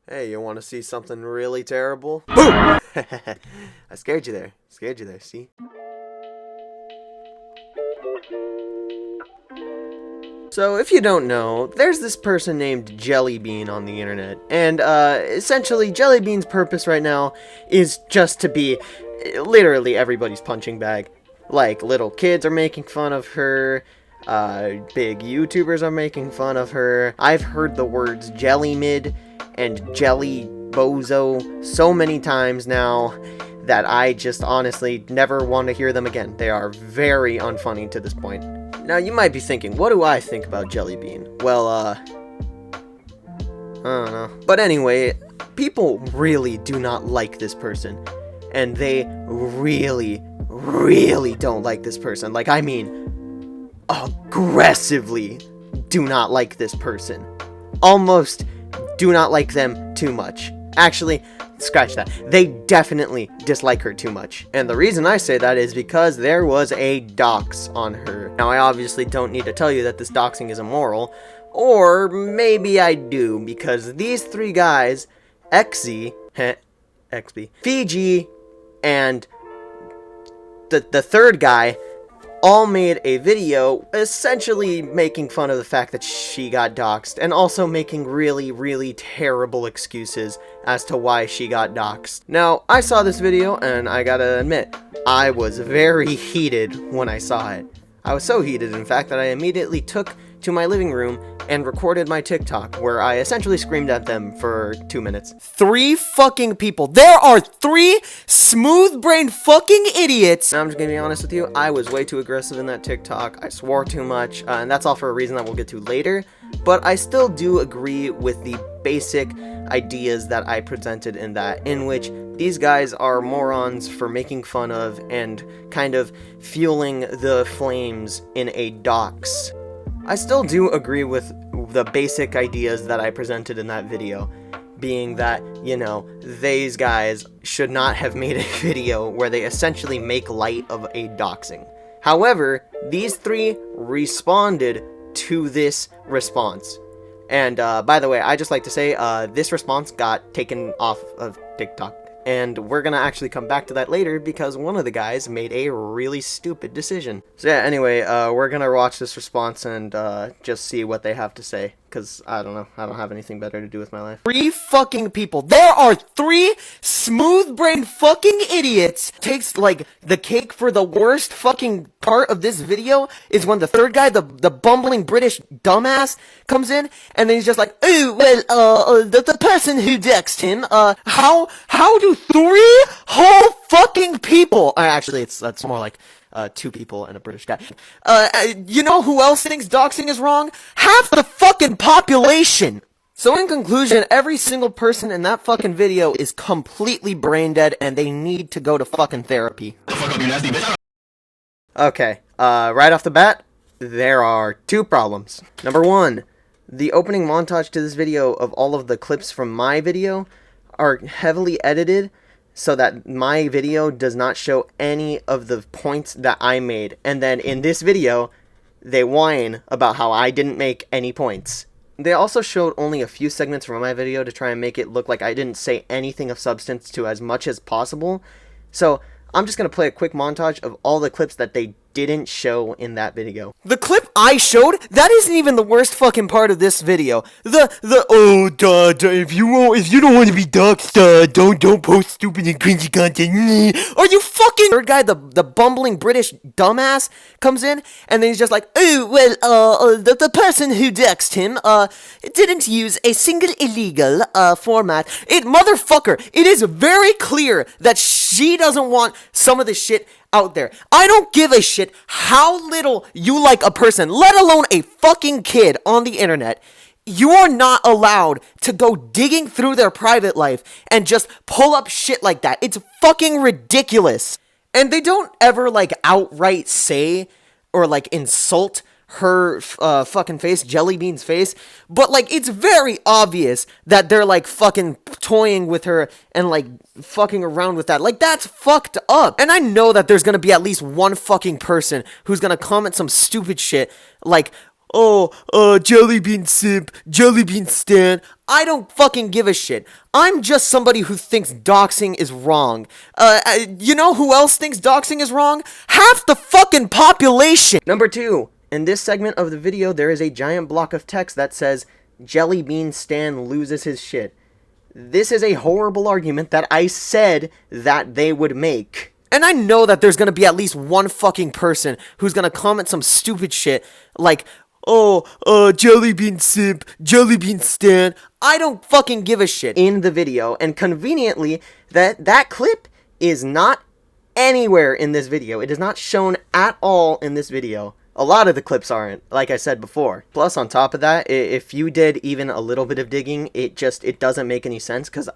Hey, you want to see something really terrible? Boom! I scared you there. See? So, if you don't know, there's this person named Jellybean on the internet, and essentially Jellybean's purpose right now is just to be literally everybody's punching bag. Like, little kids are making fun of her, big YouTubers are making fun of her. I've heard the words jelly mid and jelly bozo so many times now that I just honestly never want to hear them again. They are very unfunny to this point. Now, you might be thinking, what do I think about Jellybean? Well, I don't know. But anyway, people really do not like this person. And they really, really don't like this person. Like, I mean, aggressively do not like this person. Almost do not like them too much. Actually, scratch that. They definitely dislike her too much. And the reason I say that is because there was a dox on her. Now, I obviously don't need to tell you that this doxing is immoral. Or maybe I do, because these three guys, XZ, XB, Fiji, and the third guy, all made a video essentially making fun of the fact that she got doxxed, and also making really, really terrible excuses as to why she got doxxed. Now, I saw this video, and I gotta admit, I was very heated when I saw it. I was so heated, in fact, that I immediately took to my living room and recorded my TikTok, where I essentially screamed at them for 2 minutes. 3 fucking people. There are 3 smooth-brained fucking idiots! And I'm just gonna be honest with you, I was way too aggressive in that TikTok. I swore too much, and that's all for a reason that we'll get to later. But I still do agree with the basic ideas that I presented in that, in which these guys are morons for making fun of and kind of fueling the flames in a dox. I still do agree with the basic ideas that I presented in that video, being that, you know, these guys should not have made a video where they essentially make light of a doxing. However, these 3 responded to this response. And by the way, I just like to say, this response got taken off of TikTok. And we're gonna actually come back to that later because one of the guys made a really stupid decision. So yeah, anyway, we're gonna watch this response and just see what they have to say. Because, I don't know, I don't have anything better to do with my life. 3 fucking people. There are 3 smooth-brained fucking idiots. Takes, like, the cake for the worst fucking part of this video is when the third guy, the bumbling British dumbass, comes in, and then he's just like, ooh, well, the person who doxed him, how do 3 whole fucking people, actually, that's more like, 2 people and a British guy. You know who else thinks doxing is wrong? Half the fucking population! So in conclusion, every single person in that fucking video is completely brain dead and they need to go to fucking therapy. Okay, right off the bat, there are 2 problems. Number 1, the opening montage to this video of all of the clips from my video are heavily edited so that my video does not show any of the points that I made. And then in this video, they whine about how I didn't make any points. They also showed only a few segments from my video to try and make it look like I didn't say anything of substance to as much as possible. So I'm just going to play a quick montage of all the clips that they didn't show in that video. The clip I showed, that isn't even the worst fucking part of this video. If you don't want to be doxxed, don't post stupid and cringy content. Are you fucking third guy, the bumbling British dumbass comes in, and then he's just like, oh, well, the person who doxed him, didn't use a single illegal, format. Motherfucker, it is very clear that she doesn't want some of this shit out there. I don't give a shit how little you like a person, let alone a fucking kid on the internet. You are not allowed to go digging through their private life and just pull up shit like that. It's fucking ridiculous. And they don't ever, like, outright say or, like, insult her fucking face, Jellybean's face, but, like, it's very obvious that they're, like, fucking toying with her and, like, fucking around with that. Like, that's fucked up. And I know that there's gonna be at least one fucking person who's gonna comment some stupid shit like, oh, Jellybean simp, Jellybean stan. I don't fucking give a shit. I'm just somebody who thinks doxing is wrong. You know who else thinks doxing is wrong? Half the fucking population! Number 2. In this segment of the video, there is a giant block of text that says, Jellybean stan loses his shit. This is a horrible argument that I said that they would make. And I know that there's gonna be at least one fucking person who's gonna comment some stupid shit like, oh, Jellybean simp, Jellybean stan. I don't fucking give a shit in the video. And conveniently, that clip is not anywhere in this video. It is not shown at all in this video. A lot of the clips aren't, like I said before. Plus, on top of that, if you did even a little bit of digging, it doesn't make any sense, because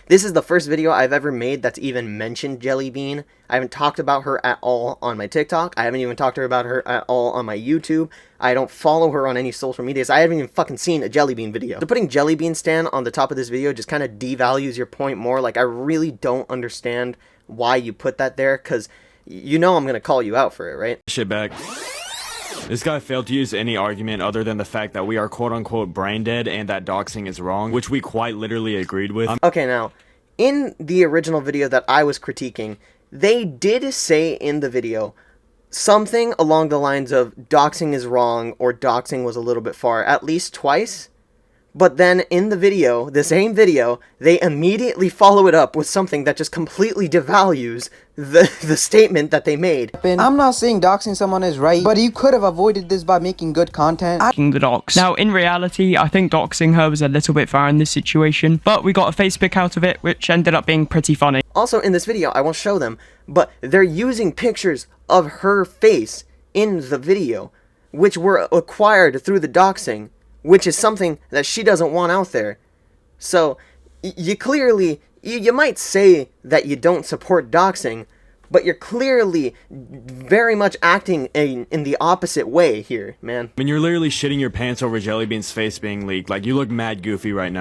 this is the first video I've ever made that's even mentioned Jellybean. I haven't talked about her at all on my TikTok. I haven't even talked about her at all on my YouTube. I don't follow her on any social medias. I haven't even fucking seen a Jellybean video. So putting Jellybean stan on the top of this video just kind of devalues your point more. Like, I really don't understand why you put that there, because you know I'm gonna call you out for it, right? Shit back. This guy failed to use any argument other than the fact that we are quote-unquote brain dead and that doxing is wrong, which we quite literally agreed with. Okay, now, in the original video that I was critiquing, they did say in the video something along the lines of doxing is wrong or doxing was a little bit far, at least twice. But then in the video, the same video, they immediately follow it up with something that just completely devalues the statement that they made. I'm not saying doxing someone is right, but you could have avoided this by making good content. The dox. Now, in reality, I think doxing her was a little bit far in this situation, but we got a face pic out of it, which ended up being pretty funny. Also, in this video, I won't show them, but they're using pictures of her face in the video, which were acquired through the doxing, which is something that she doesn't want out there. So, you clearly, you might say that you don't support doxing, but you're clearly very much acting in the opposite way here, man. I mean, you're literally shitting your pants over Jellybean's face being leaked. Like, you look mad goofy right now.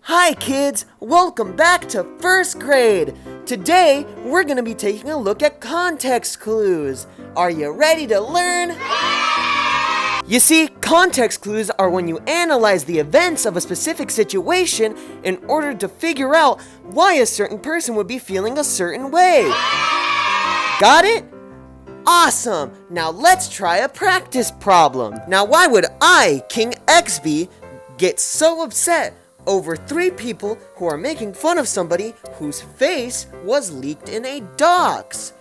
Hi kids, welcome back to first grade. Today, we're gonna be taking a look at context clues. Are you ready to learn? You see, context clues are when you analyze the events of a specific situation in order to figure out why a certain person would be feeling a certain way. Got it? Awesome! Now let's try a practice problem. Now why would I, King XB, get so upset over 3 people who are making fun of somebody whose face was leaked in a dox?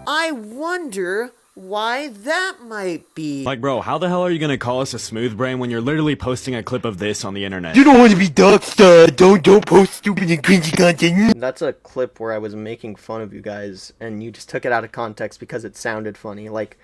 I wonder why that might be. Like, bro, how the hell are you gonna call us a smooth brain when you're literally posting a clip of this on the internet? You don't want to be doxed, don't post stupid and cringy content. That's a clip where I was making fun of you guys, and you just took it out of context because it sounded funny. Like,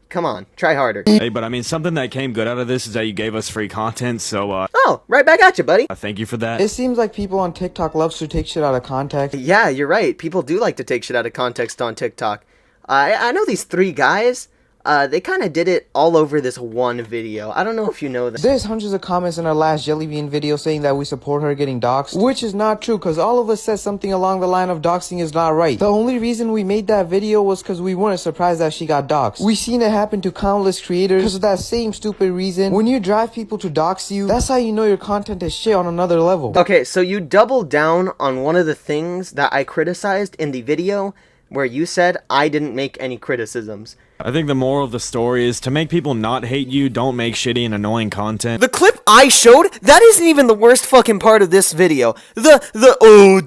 come on, try harder. Hey, but I mean, something that came good out of this is that you gave us free content, so, Oh, right back at you, buddy. thank you for that. It seems like people on TikTok loves to take shit out of context. Yeah, you're right. People do like to take shit out of context on TikTok. I know these 3 guys. They kind of did it all over this one video. I don't know if you know that. There's hundreds of comments in our last Jellybean video saying that we support her getting doxxed, which is not true because all of us said something along the line of doxing is not right. The only reason we made that video was because we weren't surprised that she got doxxed. We seen it happen to countless creators because of that same stupid reason. When you drive people to dox you, that's how you know your content is shit on another level. Okay, so you doubled down on one of the things that I criticized in the video where you said I didn't make any criticisms. I think the moral of the story is to make people not hate you, don't make shitty and annoying content. The clip I showed, that isn't even the worst fucking part of this video. If you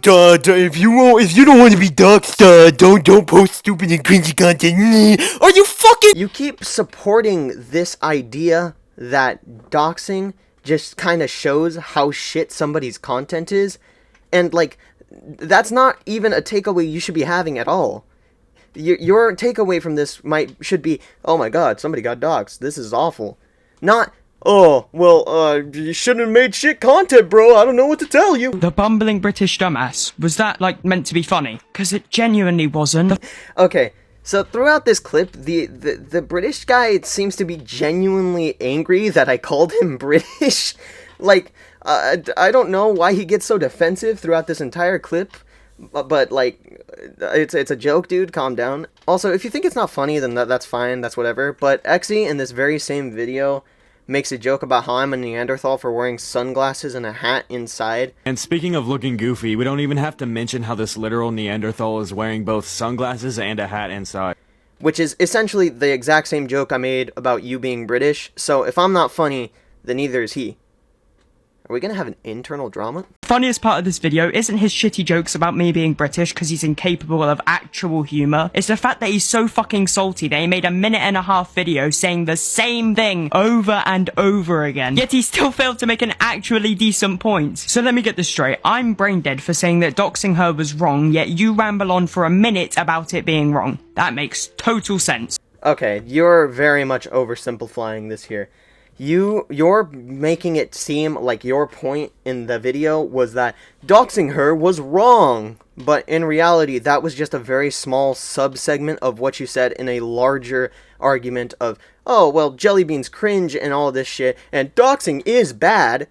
don't want to be doxed, don't post stupid and cringy content. Are you fucking... You keep supporting this idea that doxing just kind of shows how shit somebody's content is, and like, that's not even a takeaway you should be having at all. Your takeaway from this should be, oh my god, somebody got doxxed, this is awful. Not, oh, well, you shouldn't have made shit content, bro, I don't know what to tell you. The bumbling British dumbass, was that, like, meant to be funny? Because it genuinely wasn't. Okay, so throughout this clip, the British guy seems to be genuinely angry that I called him British. Like, I don't know why he gets so defensive throughout this entire clip, but like, it's a joke, dude. Calm down. Also, if you think it's not funny, then that's fine. That's whatever. But Exy in this very same video makes a joke about how I'm a Neanderthal for wearing sunglasses and a hat inside. And speaking of looking goofy, we don't even have to mention how this literal Neanderthal is wearing both sunglasses and a hat inside. Which is essentially the exact same joke I made about you being British. So if I'm not funny, then neither is he. Are we gonna have an internal drama? Funniest part of this video isn't his shitty jokes about me being British because he's incapable of actual humour. It's the fact that he's so fucking salty that he made a 1.5-minute video saying the same thing over and over again. Yet he still failed to make an actually decent point. So let me get this straight. I'm brain dead for saying that doxing her was wrong, yet you ramble on for a minute about it being wrong. That makes total sense. Okay, you're very much oversimplifying this here. You're making it seem like your point in the video was that doxing her was wrong. But in reality, that was just a very small subsegment of what you said in a larger argument of, oh, well, Jellybean's cringe and all this shit, and doxing is bad.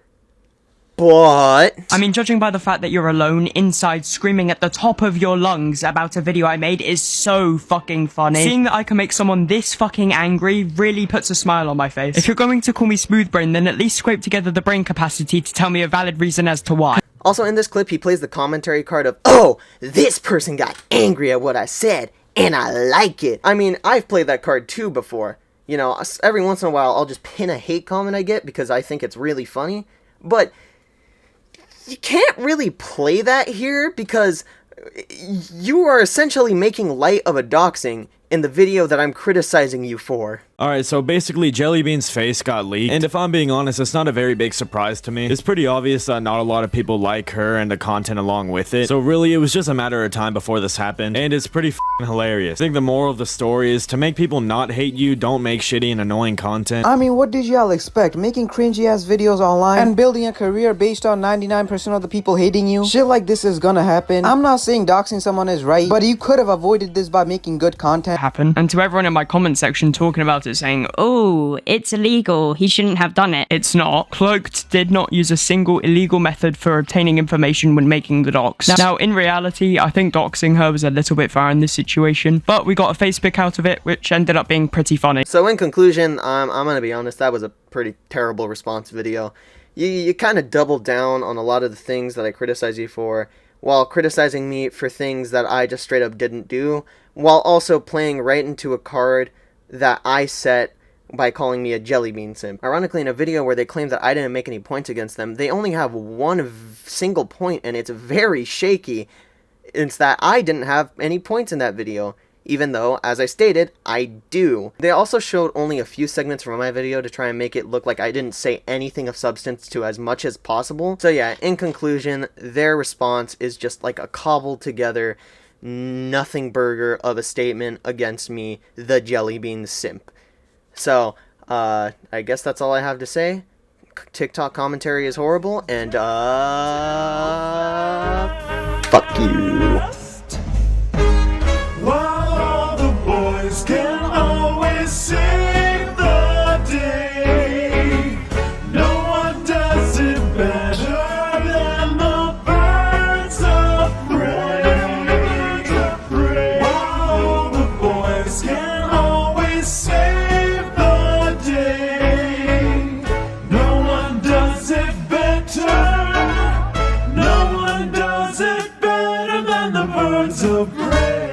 But I mean, judging by the fact that you're alone inside screaming at the top of your lungs about a video I made is so fucking funny. Seeing that I can make someone this fucking angry really puts a smile on my face. If you're going to call me smooth brain, then at least scrape together the brain capacity to tell me a valid reason as to why. Also in this clip, he plays the commentary card of, oh, this person got angry at what I said, and I like it. I mean, I've played that card too before. You know, every once in a while, I'll just pin a hate comment I get because I think it's really funny. But you can't really play that here because you are essentially making light of a doxing in the video that I'm criticizing you for. Alright, so basically Jellybean's face got leaked, and if I'm being honest, it's not a very big surprise to me. It's pretty obvious that not a lot of people like her and the content along with it, so really it was just a matter of time before this happened, and it's pretty f***ing hilarious. I think the moral of the story is to make people not hate you, don't make shitty and annoying content. I mean, what did y'all expect? Making cringy ass videos online and building a career based on 99% of the people hating you? Shit like this is gonna happen. I'm not saying doxing someone is right, but you could have avoided this by making good content. Happen. And to everyone in my comment section talking about it saying, oh, it's illegal, he shouldn't have done it. It's not. Cloaked did not use a single illegal method for obtaining information when making the dox. Now, in reality, I think doxing her was a little bit far in this situation, but we got a face pic out of it, which ended up being pretty funny. So in conclusion, I'm gonna be honest, that was a pretty terrible response video. You kind of doubled down on a lot of the things that I criticize you for, while criticizing me for things that I just straight up didn't do, while also playing right into a card that I set by calling me a Jellybean simp. Ironically, in a video where they claim that I didn't make any points against them, they only have one single point, and it's very shaky. It's that I didn't have any points in that video, even though, as I stated, I do. They also showed only a few segments from my video to try and make it look like I didn't say anything of substance to as much as possible. So yeah, in conclusion, their response is just like a cobbled together nothing burger of a statement against me, the Jellybean simp. So, I guess that's all I have to say. TikTok commentary is horrible, and, fuck you. While all the boys can always save the day, no one does it better than the birds of prey. While all the boys can always save the day, no one does it better. No one does it better than the birds of prey.